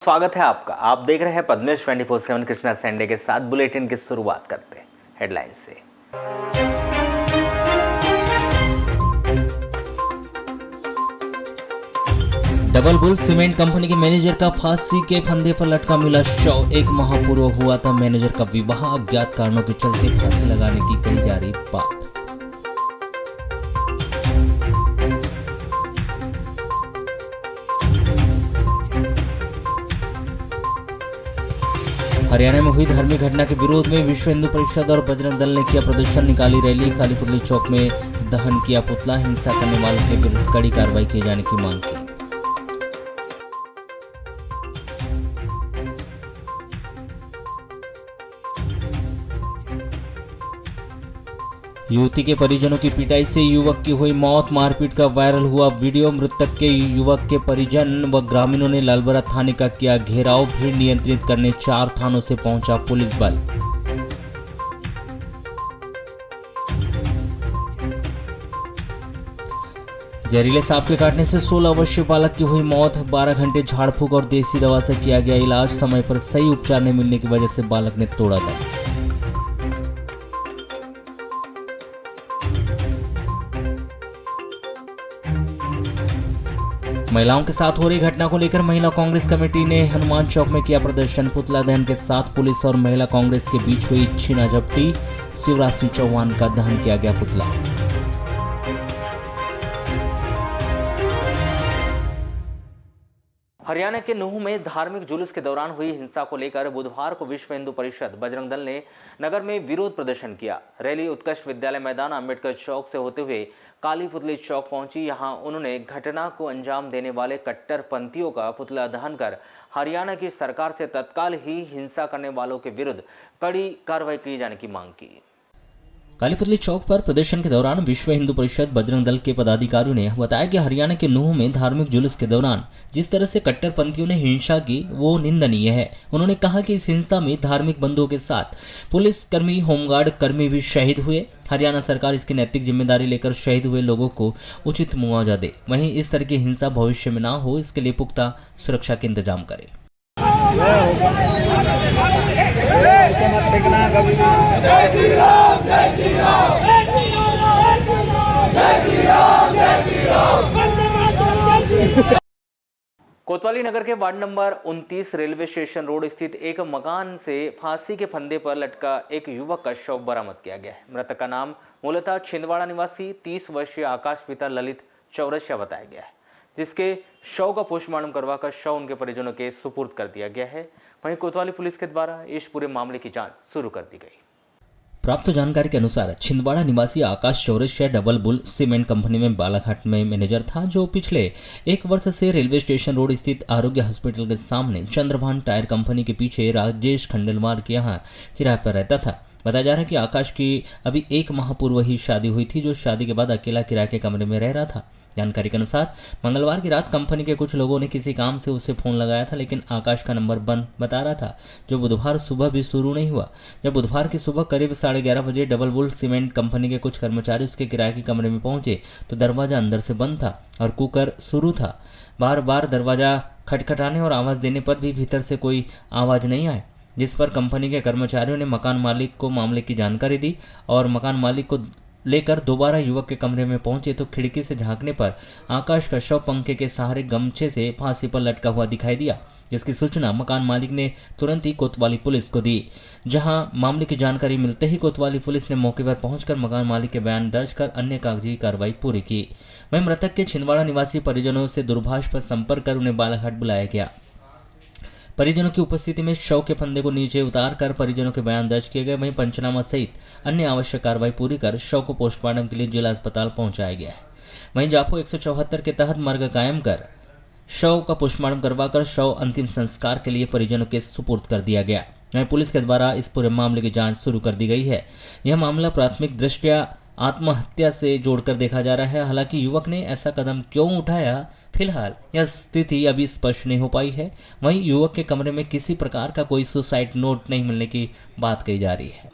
स्वागत है आपका। आप देख रहे हैं पद्मेश 24/7 कृष्णा संडे के साथ। बुलेटिन की शुरुआत करते हैं हेडलाइन से। डबल बुल सीमेंट कंपनी के मैनेजर का फांसी के फंदे पर लटका मिला शव। एक माह पूर्व हुआ था मैनेजर का विवाह। अज्ञात कारणों के चलते फांसी लगाने की कही जा रही बात। हरियाणा में हुई धार्मिक घटना के विरोध में विश्व हिंदू परिषद और बजरंग दल ने किया प्रदर्शन, निकाली रैली, काली पुतली चौक में दहन किया पुतला। हिंसा करने वालों के विरुद्ध कड़ी कार्रवाई किए जाने की मांग की। युवती के परिजनों की पिटाई से युवक की हुई मौत। मारपीट का वायरल हुआ वीडियो। मृतक के युवक के परिजन व ग्रामीणों ने लालबरा थाने का किया घेराव। भीड़ नियंत्रित करने 4 थानों से पहुंचा पुलिस बल। जहरीले सांप के काटने से 16 वर्षीय बालक की हुई मौत। 12 घंटे झाड़ फूक और देसी दवा से किया गया इलाज। समय पर सही उपचार नहीं मिलने की वजह से बालक ने तोड़ा दम। महिलाओं के साथ हो रही घटना को लेकर महिला कांग्रेस कमेटी ने हनुमान चौक में किया प्रदर्शन। पुतला दहन के साथ पुलिस और महिला कांग्रेस के बीच हुई छीना झपटी। शिवराज सिंह चौहान का दहन किया गया पुतला। हरियाणा के नूह में धार्मिक जुलूस के दौरान हुई हिंसा को लेकर बुधवार को विश्व हिंदू परिषद बजरंग दल ने नगर में विरोध प्रदर्शन किया। रैली उत्कृष्ट विद्यालय मैदान अंबेडकर चौक से होते हुए काली पुतली चौक पहुंची। यहां उन्होंने घटना को अंजाम देने वाले कट्टरपंथियों का पुतला दहन कर हरियाणा की सरकार से तत्काल ही हिंसा करने वालों के विरुद्ध कड़ी कार्रवाई किए जाने की मांग की। काली पुतली चौक पर प्रदर्शन के दौरान विश्व हिंदू परिषद बजरंग दल के पदाधिकारियों ने बताया कि हरियाणा के नूह में धार्मिक जुलूस के दौरान जिस तरह से कट्टरपंथियों ने हिंसा की वो निंदनीय है। उन्होंने कहा कि इस हिंसा में धार्मिक बंधुओं के साथ पुलिस कर्मी, होमगार्ड कर्मी भी शहीद हुए। हरियाणा सरकार इसकी नैतिक जिम्मेदारी लेकर शहीद हुए लोगों को उचित मुआवजा दे। वहीं इस तरह की हिंसा भविष्य में ना हो, इसके लिए पुख्ता सुरक्षा के इंतजाम करे। कोतवाली नगर के ward number 29 railway station road स्थित एक मकान से फांसी के फंदे पर लटका एक युवक का शव बरामद किया गया है। मृतक का नाम मूलतः छिंदवाड़ा निवासी 30 वर्षीय आकाश पिता ललित चौरसिया बताया गया है, जिसके शव का पोस्टमार्टम करवाकर शव उनके परिजनों के सुपुर्द कर दिया गया है। वहीं कोतवाली पुलिस के द्वारा इस पूरे मामले की जांच शुरू कर दी गई। प्राप्त जानकारी के अनुसार छिंदवाड़ा निवासी Akash Chaurasia double bull cement company में बालाघाट में मैनेजर था, जो पिछले 1 वर्ष से रेलवे स्टेशन रोड स्थित आरोग्य हॉस्पिटल के सामने चंद्रभान टायर कंपनी के पीछे राजेश खंडेलवाल के यहाँ किराए पर रहता था। बताया जा रहा है कि आकाश की अभी 1 माह पूर्व ही शादी हुई थी, जो शादी के बाद अकेला किराए के कमरे में रह रहा था। जानकारी के अनुसार मंगलवार की रात कंपनी के कुछ लोगों ने किसी काम से उसे फोन लगाया था, लेकिन आकाश का नंबर बंद बता रहा था, जो बुधवार सुबह भी शुरू नहीं हुआ। जब बुधवार की सुबह करीब 11:30 बजे डबल बुल सीमेंट कंपनी के कुछ कर्मचारी उसके किराए के कमरे में पहुंचे तो दरवाजा अंदर से बंद था और कुकर शुरू था। बार बार दरवाजा खटखटाने और आवाज़ देने पर भी भीतर से कोई आवाज़ नहीं आई, जिस पर कंपनी के कर्मचारियों ने मकान मालिक को मामले की जानकारी दी और मकान मालिक को लेकर दोबारा युवक के कमरे में पहुंचे तो खिड़की से झांकने पर आकाश का शव पंखे के सहारे गमछे से फांसी पर लटका हुआ दिखाई दिया, जिसकी सूचना मकान मालिक ने तुरंत ही कोतवाली पुलिस को दी। जहां मामले की जानकारी मिलते ही कोतवाली पुलिस ने मौके पर पहुंचकर मकान मालिक के बयान दर्ज कर अन्य कागजी कार्रवाई पूरी की। वहीं मृतक के छिंदवाड़ा निवासी परिजनों से दूरभाष पर संपर्क कर उन्हें बालाघाट बुलाया गया। परिजनों की उपस्थिति में शव के फंदे को नीचे उतार कर परिजनों के बयान दर्ज किए गए। वहीं पंचनामा सहित अन्य आवश्यक कार्रवाई पूरी कर शव को पोस्टमार्टम के लिए जिला अस्पताल पहुंचाया गया है। वहीं जाफो 174 के तहत मर्ग कायम कर शव का पोस्टमार्टम करवाकर शव अंतिम संस्कार के लिए परिजनों के सुपुर्द कर दिया गया। वहीं पुलिस के द्वारा इस पूरे मामले की जाँच शुरू कर दी गई है। यह मामला प्राथमिक दृष्टया आत्महत्या से जोड़कर देखा जा रहा है। हालांकि युवक ने ऐसा कदम क्यों उठाया, फिलहाल यह स्थिति अभी स्पष्ट नहीं हो पाई है। वहीं युवक के कमरे में किसी प्रकार का कोई सुसाइड नोट नहीं मिलने की बात कही जा रही है।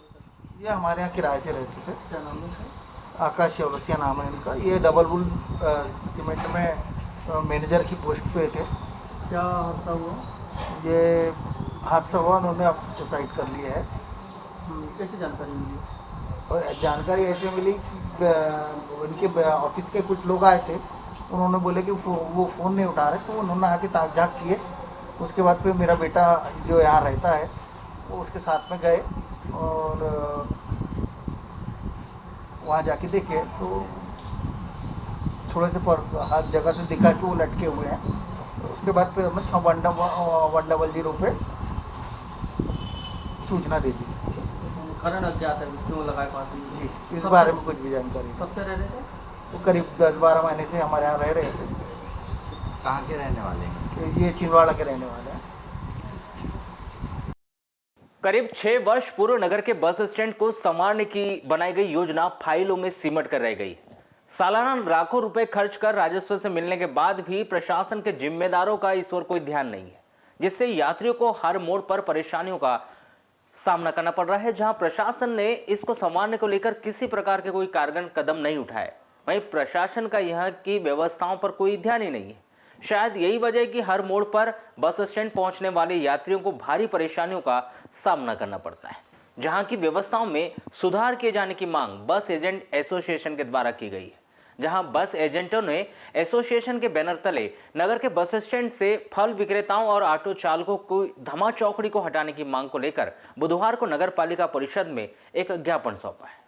ये हमारे यहाँ किराए से रहते थे। क्या नाम है? आकाश चौरसिया नाम है इनका। ये डबल बुल सीमेंट में मैनेजर की पोस्ट पे थे। क्या हादसा हुआ? ये हादसा हुआ, उन्होंने अब सुसाइड कर लिया है। कैसे जानकारी मिली? और जानकारी ऐसे मिली कि उनके ऑफिस के कुछ लोग आए थे, उन्होंने बोले कि वो फ़ोन नहीं उठा रहे, तो उन्होंने आके ताक झाक किए। उसके बाद फिर मेरा बेटा जो यहाँ रहता है वो उसके साथ में गए और वहाँ जाके देखे तो थोड़े से हर जगह से दिखा कि वो लटके हुए हैं। तो उसके बाद फिर हमने 100 पे सूचना दे दी। कारण अज्ञात है, क्यों लगाए फांसी? जी, इस बारे में कुछ भी जानकारी नहीं। कब से रह रहे थे? वो करीब 10-12 महीने से हमारे यहाँ रह रहे थे। कहाँ के रहने वाले हैं? ये छिंदवाड़ा के रहने वाले हैं। करीब 6 वर्ष पूर्व नगर के बस स्टैंड को संवारने की बनाई गई योजना फाइलों में सिमट कर रह गई। सालाना लाखों रुपए खर्च कर राजस्व से मिलने के बाद भी प्रशासन के जिम्मेदारों का इस ओर कोई ध्यान नहीं है, जिससे यात्रियों को हर मोड़ पर परेशानियों का सामना करना पड़ रहा है। जहां प्रशासन ने इसको संवारने को लेकर किसी प्रकार के कोई कारगर कदम नहीं उठाए, वहीं प्रशासन का यहाँ की व्यवस्थाओं पर कोई ध्यान ही नहीं है। शायद यही वजह है कि हर मोड़ पर बस स्टैंड पहुंचने वाले यात्रियों को भारी परेशानियों का सामना करना पड़ता है। जहां की व्यवस्थाओं में सुधार किए जाने की मांग बस एजेंट एसोसिएशन के द्वारा की गई है। जहां बस एजेंटों ने एसोसिएशन के बैनर तले नगर के बस स्टैंड से फल विक्रेताओं और ऑटो चालकों को धमा चौकड़ी को हटाने की मांग को लेकर बुधवार को नगर पालिका परिषद में एक ज्ञापन सौंपा है,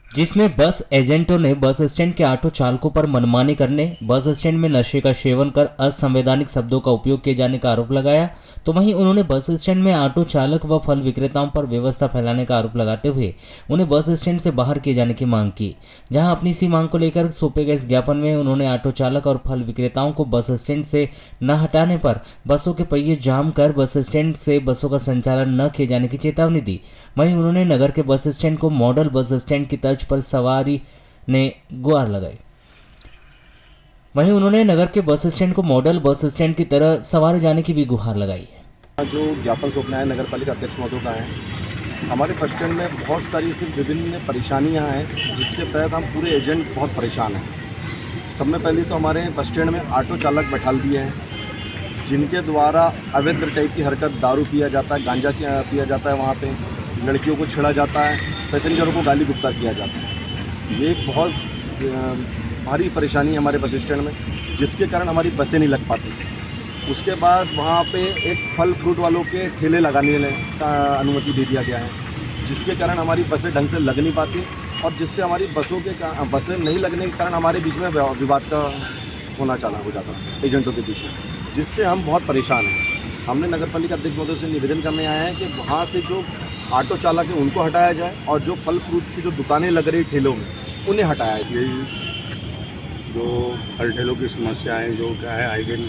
जिसमें बस एजेंटों ने बस स्टैंड के ऑटो चालकों पर मनमानी करने, बस स्टैंड में नशे का सेवन कर असंवैधानिक शब्दों का उपयोग किए जाने का आरोप लगाया। तो वहीं उन्होंने बस स्टैंड में ऑटो चालक व फल विक्रेताओं पर व्यवस्था फैलाने का आरोप लगाते हुए उन्हें बस स्टैंड से बाहर किए जाने की मांग की। जहां अपनी इसी मांग को लेकर सौंपे गए इस ज्ञापन में उन्होंने ऑटो चालक और फल विक्रेताओं को बस स्टैंड से न हटाने पर बसों के पहिए जाम कर बस स्टैंड से बसों का संचालन न किए जाने की चेतावनी दी। वहीं उन्होंने नगर के बस स्टैंड को मॉडल बस स्टैंड की तर्ज पर सवारी ने गुहार लगाई। वहीं उन्होंने नगर के बस स्टैंड को मॉडल बस स्टैंड की तरह सवारे जाने की भी गुहार लगाई। जो ज्ञापन सौंपना है नगर पालिका अध्यक्ष महोदय का है। हमारे बस स्टैंड में बहुत सारी ऐसी विभिन्न परेशानियां हैं जिसके तहत हम पूरे एजेंट बहुत परेशान हैं। सब में पहले तो हमारे बस स्टैंड में ऑटो चालक बैठा दिए हैं जिनके द्वारा अवैध टाइप की हरकत, दारू पिया जाता है, गांजा पिया जाता है, वहाँ पे लड़कियों को छेड़ा जाता है, पैसेंजरों को गाली गुप्ता किया जाता है। ये एक बहुत भारी परेशानी है हमारे बस स्टैंड में, जिसके कारण हमारी बसें नहीं लग पाती। उसके बाद वहाँ पे एक फल फ्रूट वालों के ठेले लगाने का अनुमति दे दिया गया है, जिसके कारण हमारी बसें ढंग से लग नहीं पाती और जिससे हमारी बसें नहीं लगने के कारण हमारे बीच में विवाद का होना चालू हो जाता है एजेंटों के बीच में, जिससे हम बहुत परेशान हैं। हमने नगर पालिका अध्यक्ष महोदय से निवेदन करने आए हैं कि वहाँ से जो ऑटो चालक है उनको हटाया जाए और जो फल फ्रूट की जो दुकानें लग रही ठेलों में उन्हें हटाया जाए। यही जो फल ठेलों की समस्याएं जो क्या है आए दिन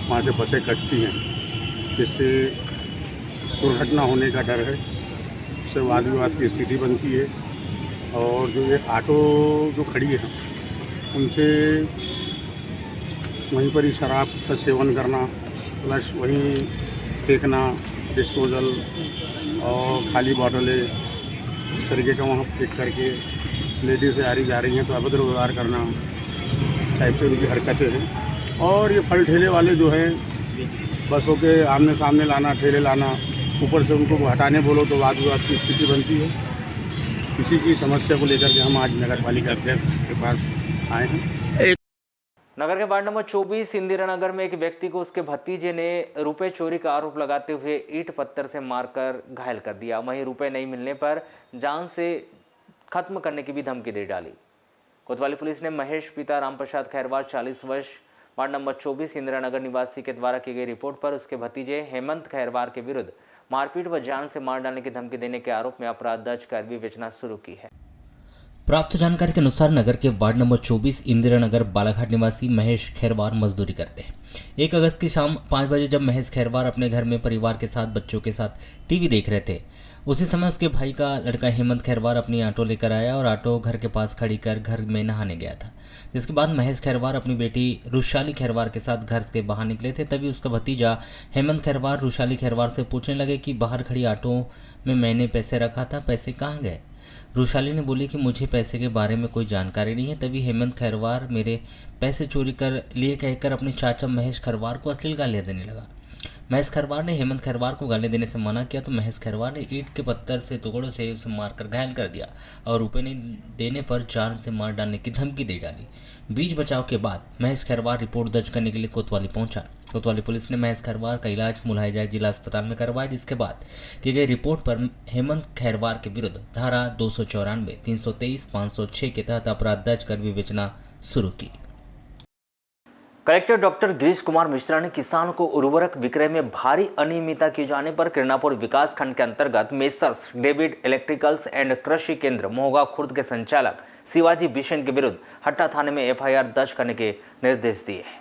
वहाँ से बसें कटती हैं, जिससे दुर्घटना होने का डर है, उससे वाद विवाद की स्थिति बनती है। और जो ये ऑटो जो खड़ी है उनसे वहीं पर ही शराब का सेवन करना प्लस वहीं फेंकना, डिस्पोजल और खाली बॉटलें इस तरीके का वहाँ फेंक करके लेडीज़ आ रही जा रही हैं तो अभद्र व्यवहार करना टाइप से उनकी हरकतें हैं। और ये फल ठेले वाले जो हैं बसों के आमने सामने लाना, ठेले लाना, ऊपर से उनको हटाने बोलो तो वाद विवाद की स्थिति बनती है। इसी की समस्या को लेकर के हम आज नगर पालिका अध्यक्ष के पास आए हैं। नगर के वार्ड नंबर 24 इंदिरा नगर में एक व्यक्ति को उसके भतीजे ने रुपए चोरी का आरोप लगाते हुए ईंट पत्थर से मारकर घायल कर दिया। वहीं रुपए नहीं मिलने पर जान से खत्म करने की भी धमकी दे डाली। कोतवाली पुलिस ने महेश पिता रामप्रसाद खैरवार 40 वर्ष वार्ड नंबर 24 इंदिरा नगर निवासी के द्वारा की गई रिपोर्ट पर उसके भतीजे हेमंत खैरवार के विरुद्ध मारपीट व जान से मार डालने की धमकी देने के आरोप में अपराध दर्ज कर विवेचना शुरू की है। प्राप्त जानकारी के अनुसार नगर के वार्ड नंबर 24 इंदिरा नगर बालाघाट निवासी महेश खैरवार मजदूरी करते हैं। 1 अगस्त की शाम 5 बजे जब महेश खैरवार अपने घर में परिवार के साथ बच्चों के साथ टीवी देख रहे थे, उसी समय उसके भाई का लड़का हेमंत खैरवार अपनी ऑटो लेकर आया और ऑटो घर के पास खड़ी कर घर में नहाने गया था। जिसके बाद महेश खैरवार अपनी बेटी रुशाली खैरवार के साथ घर से बाहर निकले थे। तभी उसका भतीजा हेमंत खैरवार रुशाली खैरवार से पूछने लगे कि बाहर खड़ी ऑटो में मैंने पैसे रखा था, पैसे कहाँ गए। रुशाली ने बोली कि मुझे पैसे के बारे में कोई जानकारी नहीं है। तभी हेमंत खैरवार मेरे पैसे चोरी कर लिए कहकर अपने चाचा महेश खैरवार को अश्लील गालियां देने लगा। महेश खरवार ने हेमंत खरवार को गाली देने से मना किया तो महेश खरवार ने ईंट के पत्थर से टुकड़ों से उसे मारकर घायल कर दिया और रुपए नहीं देने पर जान से मार डालने की धमकी दे डाली। बीच बचाव के बाद महेश खरवार रिपोर्ट दर्ज करने के लिए कोतवाली पहुंचा। कोतवाली पुलिस ने महेश खरवार का इलाज मुलाहिजाक जिला अस्पताल में करवाया, जिसके बाद की गई रिपोर्ट पर हेमंत खरवार के विरुद्ध धारा 294, 323, 506 के तहत अपराध दर्ज कर विवेचना शुरू की। कलेक्टर डॉक्टर गिरीश कुमार मिश्रा ने किसानों को उर्वरक विक्रय में भारी अनियमितता किए जाने पर किरणापुर विकास खंड के अंतर्गत मेसर्स डेविड इलेक्ट्रिकल्स एंड कृषि केंद्र मोहगा खुर्द के संचालक शिवाजी बिशन के विरुद्ध हट्टा थाने में एफआईआर दर्ज करने के निर्देश दिए हैं।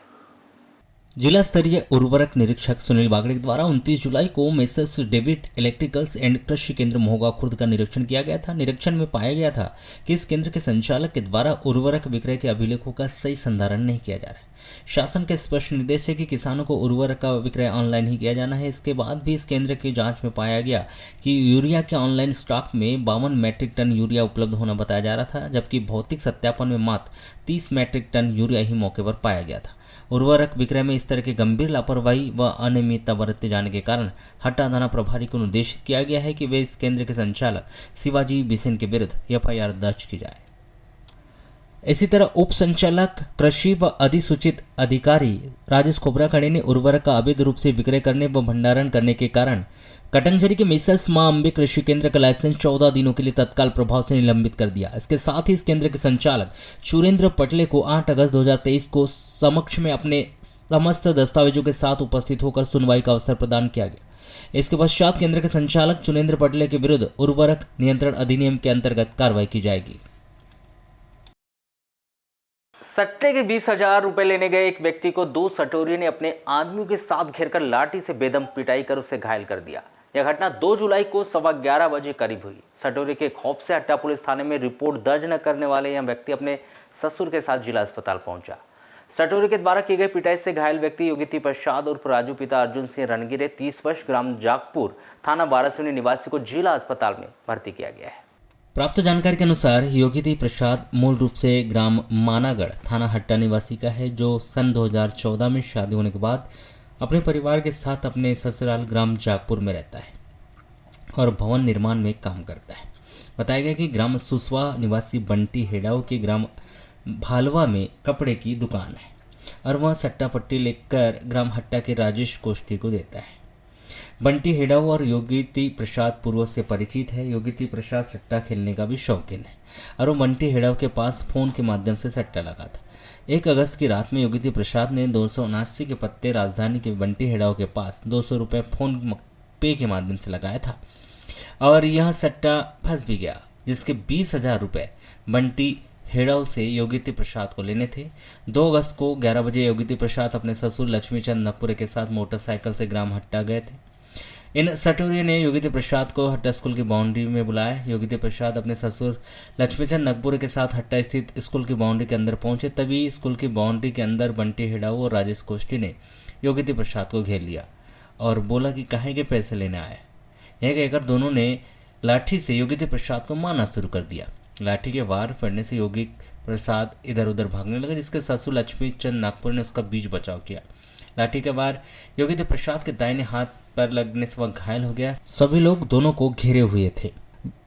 जिला स्तरीय उर्वरक निरीक्षक सुनील बागड़े द्वारा 29 जुलाई को मेसर्स डेविड इलेक्ट्रिकल्स एंड कृषि केंद्र मोहगा खुर्द का निरीक्षण किया गया था। निरीक्षण में पाया गया था कि इस केंद्र के संचालक के द्वारा उर्वरक विक्रय के अभिलेखों का सही संधारण नहीं किया जा रहा है। शासन के स्पष्ट निर्देश है कि किसानों को उर्वरक का विक्रय ऑनलाइन ही किया जाना है। इसके बाद भी इस केंद्र की जांच में पाया गया कि यूरिया के ऑनलाइन स्टॉक में 52 मैट्रिक टन यूरिया उपलब्ध होना बताया जा रहा था, जबकि भौतिक सत्यापन में मात्र 30 मैट्रिक टन यूरिया ही मौके पर पाया गया था। उर्वरक विक्रय में इस तरह की गंभीर लापरवाही व अनियमितता बरते जाने के कारण हट्टा थाना प्रभारी को निर्देशित किया गया है कि वे इस केंद्र के संचालक शिवाजी बिसेन के विरुद्ध एफआईआर दर्ज की जाए। इसी तरह उप संचालक कृषि व अधिसूचित अधिकारी राजेश खोबराखड़े ने उर्वरक का अवैध रूप से विक्रय करने व भंडारण करने के कारण कटंगझरी के मेसर्स मां अंबे कृषि केंद्र का लाइसेंस 14 दिनों के लिए तत्काल प्रभाव से निलंबित कर दिया। इसके साथ ही इस केंद्र के संचालक चुरेंद्र पटले को 8 अगस्त 2023 को समक्ष में अपने समस्त दस्तावेजों के साथ उपस्थित होकर सुनवाई का अवसर प्रदान किया गया। इसके पश्चात केंद्र के संचालक चुरेंद्र पटले के विरुद्ध उर्वरक नियंत्रण अधिनियम के अंतर्गत कार्रवाई की जाएगी। सट्टे के 20,000 रुपए लेने गए एक व्यक्ति को 2 सटोरियों ने अपने आदमियों के साथ घेरकर लाठी से बेदम पिटाई कर उसे घायल कर दिया। यह घटना 2 जुलाई को 11:15 बजे करीब हुई। सटोरी के खौफ से हट्टा पुलिस थाने में रिपोर्ट दर्ज न करने वाले यह व्यक्ति अपने ससुर के साथ जिला अस्पताल पहुंचा। सटोरी के द्वारा की गई पिटाई से घायल व्यक्ति योगिती प्रसाद उर्फ राजू पिता अर्जुन सिंह रणगिरे 30 वर्ष ग्राम जागपुर थाना बारासिवनी निवासी को जिला अस्पताल में भर्ती किया गया है। प्राप्त जानकारी के अनुसार योगिती प्रसाद मूल रूप से ग्राम मानागढ़ थाना हट्टा निवासी का है, जो सन 2014 में शादी होने के बाद अपने परिवार के साथ अपने ससुराल ग्राम जागपुर में रहता है और भवन निर्माण में काम करता है। बताया गया कि ग्राम सुसवा निवासी बंटी हेडाओ के ग्राम भालवा में कपड़े की दुकान है और वह सट्टा पट्टी लेकर ग्राम हट्टा के राजेश कोष्ठी को देता है। बंटी हेडाओ और योगिती प्रसाद पूर्व से परिचित है। योगिती प्रसाद सट्टा खेलने का भी शौकीन है और वो बंटी हेडाओ के पास फोन के माध्यम से सट्टा लगा था। 1 अगस्त की रात में योगिती प्रसाद ने 279 के पत्ते राजधानी के बंटी हेडाओ के पास 200 रुपये फोन पे के माध्यम से लगाया था और यह सट्टा फंस भी गया, जिसके 20,000 रुपये बंटी हेडाओ से योगिती प्रसाद को लेने थे। 2 अगस्त को 11 बजे योगिती प्रसाद अपने ससुर लक्ष्मीचंद नकपुरे के साथ मोटरसाइकिल से ग्राम हट्टा गए थे। इन सटोरियों ने योगिती प्रसाद को हट्टा स्कूल की बाउंड्री में बुलाया। योगिती प्रसाद अपने ससुर लक्ष्मीचंद नकपुरे के साथ हट्टा स्थित स्कूल की बाउंड्री के अंदर पहुंचे। तभी स्कूल की बाउंड्री के अंदर बंटी हेडाओ और राजेश कोष्ठी ने योगिती प्रसाद को घेर लिया और बोला कि काहे के पैसे लेने आए। यह कहकर दोनों ने लाठी से योगिती प्रसाद को मारना शुरू कर दिया। लाठी के वार पड़ने से योगी प्रसाद इधर उधर भागने लगा, जिसके ससुर लक्ष्मीचंद नागपुर ने उसका बीच बचाव किया। लाठी के वार योगिती प्रसाद के दाहिने हाथ पर लगने से वह घायल हो गया। सभी लोग दोनों को घेरे हुए थे।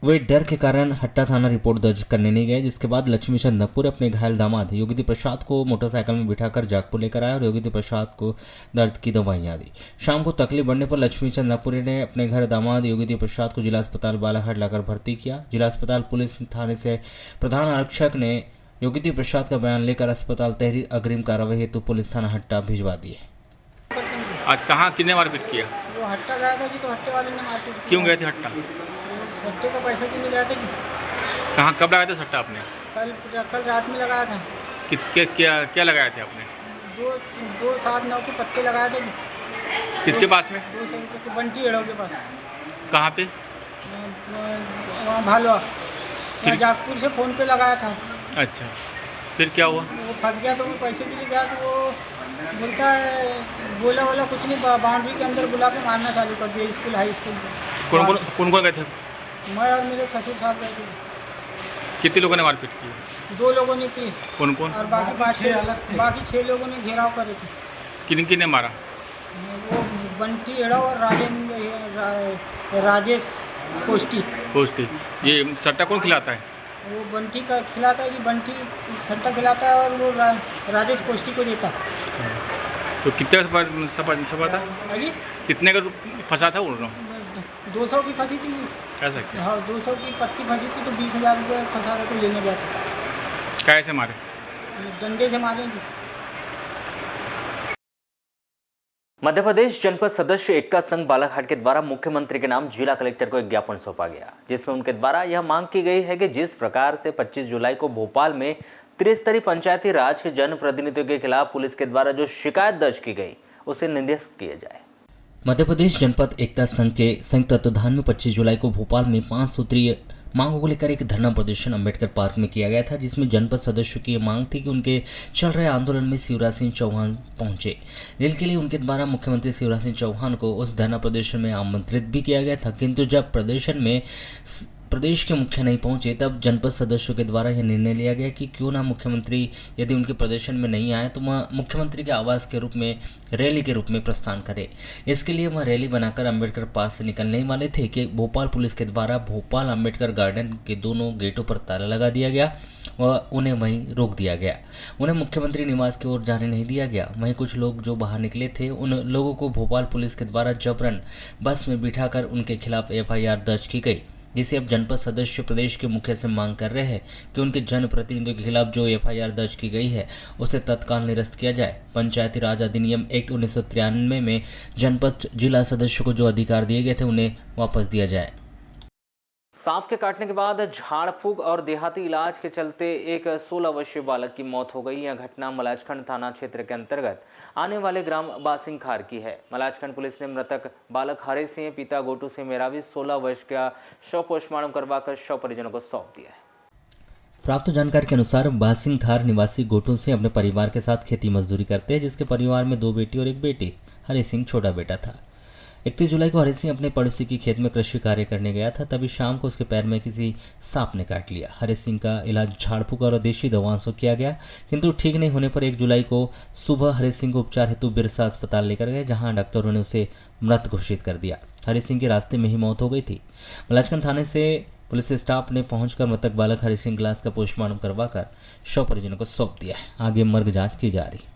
वे डर के कारण हट्टा थाना रिपोर्ट दर्ज करने नहीं गए, जिसके बाद लक्ष्मीचंद नागपुर अपने घायल दामाद योगिती प्रसाद को मोटरसाइकिल में बिठाकर जागपुर लेकर आए और योगिती प्रसाद को दर्द की दवाइयां दी। शाम को तकलीफ बढ़ने पर लक्ष्मीचंद नागपुर ने अपने घर दामाद योगिती प्रसाद को जिला अस्पताल बालाघाट लाकर भर्ती किया। जिला अस्पताल पुलिस थाने से प्रधान आरक्षक ने योगिती प्रसाद का बयान लेकर अस्पताल तहरीर अग्रिम कार्रवाई हेतु पुलिस थाना हट्टा भिजवा दिए। आज कहाँ कितने मारपीट किया? वो हट्टा गया था जी, तो हट्टे वाले ने मारपीट किया। क्यों गए थे हट्टा? सट्टे का पैसा क्यों नहीं गया था जी? कहाँ कब लगाया था सट्टा आपने? कल रात में लगाया था। क्या लगाए थे आपने? 279 के पत्ते लगाए थे जी। किसके पास में? 200 रुपये के बंटी हेड़ों के पास। कहाँ पे? वहाँ भालवा, जागपुर से फ़ोन पे लगाया था। अच्छा, फिर क्या हुआ? वो फंस गया तो वो पैसे के लिए गया तो वो बोलता है बोला वाला कुछ नहीं, बाउंड्री के अंदर बुला के मारना चालू कर दिया। स्कूल हाई स्कूल में कौन कौन गए थे? मैं और मेरे ससुर साहब गए थे। कितने लोगों ने मारपीट की? 2 लोगों ने की। कौन कौन? और बाकी 6 लोगों ने घेराव करे थे। किन ने मारा? वो बंटी एड़ा और राजेश कोष्टी। पोस्टी ये सट्टा कौन खिलाता है? वो बंटी का खिलाता है कि बंटी सट्टा खिलाता है और वो राजेश कोष्टी को देता है। तो कितने सफा था? अजी कितने का फंसा था बोल रहा हूँ? 200 की फंसी थी। कैसा क्या? हाँ 200 की पत्ती फंसी थी तो 20,000 रुपये फंसा था तो लेने गया था। कैसे मारे? डंडे से मारे जी। मध्य प्रदेश जनपद सदस्य एकता संघ बालाघाट के द्वारा मुख्यमंत्री के नाम जिला कलेक्टर को एक ज्ञापन सौंपा गया, जिसमें उनके द्वारा यह मांग की गई है कि जिस प्रकार से 25 जुलाई को भोपाल में त्रिस्तरीय पंचायती राज के जनप्रतिनिधियों के खिलाफ पुलिस के द्वारा जो शिकायत दर्ज की गई उसे निरस्त किया जाए। मध्य प्रदेश जनपद एकता संघ के संयुक्त तत्वाधान में 25 जुलाई को भोपाल में 5 सूत्रीय मांगों को लेकर एक धरना प्रदर्शन अंबेडकर पार्क में किया गया था, जिसमें जनपद सदस्यों की मांग थी कि उनके चल रहे आंदोलन में शिवराज सिंह चौहान पहुंचे। रेल के लिए उनके द्वारा मुख्यमंत्री शिवराज सिंह चौहान को उस धरना प्रदर्शन में आमंत्रित भी किया गया था, किंतु जब प्रदर्शन में प्रदेश के मुखिया नहीं पहुंचे तब जनपद सदस्यों के द्वारा यह निर्णय लिया गया कि क्यों ना मुख्यमंत्री यदि उनके प्रदर्शन में नहीं आए तो वह मुख्यमंत्री के आवास के रूप में रैली के रूप में प्रस्थान करे। इसके लिए वह रैली बनाकर अंबेडकर पार्क से निकलने वाले थे कि भोपाल पुलिस के द्वारा भोपाल अंबेडकर गार्डन के दोनों गेटों पर ताला लगा दिया गया व उन्हें वहीं रोक दिया गया। उन्हें मुख्यमंत्री निवास की ओर जाने नहीं दिया गया। वहीं कुछ लोग जो बाहर निकले थे उन लोगों को भोपाल पुलिस के द्वारा जबरन बस में बिठाकर उनके खिलाफ FIR दर्ज की गई, जिसे अब जनपद सदस्य प्रदेश के मुखिया से मांग कर रहे हैं कि उनके जनप्रतिनिधियों के खिलाफ जो FIR दर्ज की गई है उसे तत्काल निरस्त किया जाए। पंचायती राज अधिनियम एक्ट 1993 में जनपद जिला सदस्यों को जो अधिकार दिए गए थे उन्हें वापस दिया जाए। सांप के काटने के बाद झाड़ फूक और देहाती इलाज के चलते एक 16 वर्षीय बालक की मौत हो गई। यह घटना मलाजखंड थाना क्षेत्र के अंतर्गत आने वाले ग्राम बासिंगखार की है। मलाजखंड पुलिस ने मृतक बालक हरे सिंह पिता गोटू सिंह मेरावी 16 वर्ष का शव पोस्टमार्टम करवाकर शव परिजनों को सौंप दिया है। प्राप्त जानकारी के अनुसार बासिंगखार निवासी गोटू सिंह अपने परिवार के साथ खेती मजदूरी करते हैं, जिसके परिवार में 2 बेटी और 1 बेटी। हरे सिंह छोटा बेटा था। 31 जुलाई को हरे सिंह अपने पड़ोसी की खेत में कृषि कार्य करने गया था, तभी शाम को उसके पैर में किसी सांप ने काट लिया। हरे सिंह का इलाज झाड़ फूक और देशी दवाओं से किया गया, किंतु ठीक नहीं होने पर 1 जुलाई को सुबह हरे सिंह को उपचार हेतु बिरसा अस्पताल लेकर गए, जहां डॉक्टरों ने उसे मृत घोषित कर दिया। हरे सिंह की रास्ते में ही मौत हो गई थी। मलाजखंड थाने से पुलिस स्टाफ ने पहुंचकर मृतक बालक हरे सिंह की लाश का पोस्टमार्टम करवाकर शव परिजनों को सौंप दिया है। आगे मर्ग जांच की जा रही है।